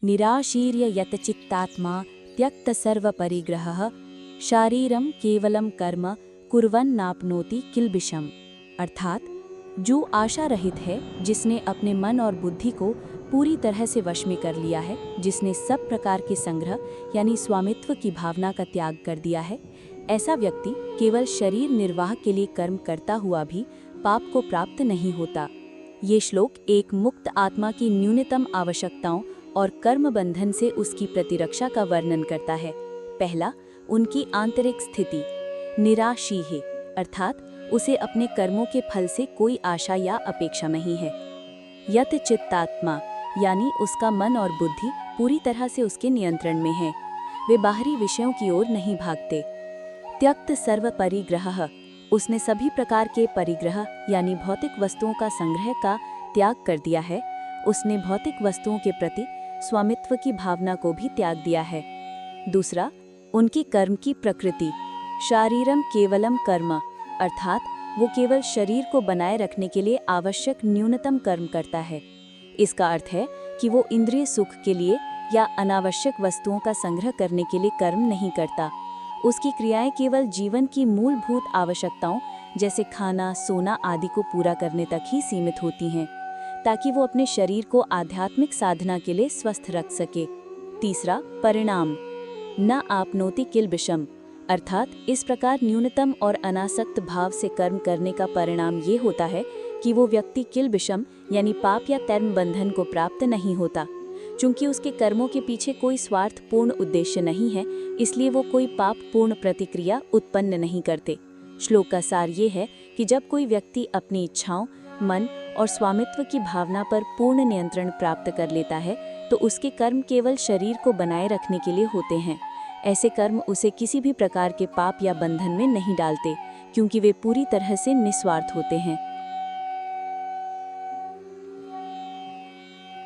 निराशीर्य यतचित्तात्मा त्यक्त सर्व परिग्रहः शारीरम केवलम कर्म कुर्वन् नाप्नोति किल्बिषम्। अर्थात जो आशा रहित है, जिसने अपने मन और बुद्धि को पूरी तरह से वश में कर लिया है, जिसने सब प्रकार के संग्रह यानी स्वामित्व की भावना का त्याग कर दिया है, ऐसा व्यक्ति केवल शरीर निर्वाह के लिए कर्म करता हुआ भी पाप को प्राप्त नहीं होता। ये श्लोक एक मुक्त आत्मा की न्यूनतम आवश्यकताओं और कर्म बंधन से उसकी प्रतिरक्षा का वर्णन करता है। पहला, उनकी आंतरिक स्थिति निराशी है, अर्थात उसे अपने कर्मों के फल से कोई आशा या अपेक्षा नहीं है। यत चित्तात्मा यानी उसका मन और बुद्धि पूरी तरह से उसके नियंत्रण में है, वे बाहरी विषयों की ओर नहीं भागते। त्यक्त सर्व परिग्रह, उसने सभी प्रकार के परिग्रह यानी भौतिक वस्तुओं का संग्रह का त्याग कर दिया है। उसने भौतिक वस्तुओं के प्रति स्वामित्व की भावना को भी त्याग दिया है। दूसरा, उनकी कर्म की प्रकृति शारीरम केवलम कर्म, अर्थात वो केवल शरीर को बनाए रखने के लिए आवश्यक न्यूनतम कर्म करता है। इसका अर्थ है कि वो इंद्रिय सुख के लिए या अनावश्यक वस्तुओं का संग्रह करने के लिए कर्म नहीं करता। उसकी क्रियाएं केवल जीवन की मूलभूत आवश्यकताओं जैसे खाना, सोना आदि को पूरा करने तक ही सीमित होती हैं, ताकि वो अपने शरीर को आध्यात्मिक साधना के लिए स्वस्थ रख सके। तीसरा, परिणाम न आपनोति किल्बिषम्, अर्थात इस प्रकार न्यूनतम और अनासक्त भाव से कर्म करने का परिणाम ये होता है कि वो व्यक्ति किल्बिषम् यानी पाप या कर्म बंधन को प्राप्त नहीं होता। चूंकि उसके कर्मों के पीछे कोई स्वार्थपूर्ण उद्देश्य नहीं है, इसलिए वो कोई पाप पूर्ण प्रतिक्रिया उत्पन्न नहीं करते। श्लोक का सार ये है कि जब कोई व्यक्ति अपनी इच्छाओं, मन और स्वामित्व की भावना पर पूर्ण नियंत्रण प्राप्त कर लेता है, तो उसके कर्म केवल शरीर को बनाए रखने के लिए होते हैं। ऐसे कर्म उसे किसी भी प्रकार के पाप या बंधन में नहीं डालते, क्योंकि वे पूरी तरह से निस्वार्थ होते हैं।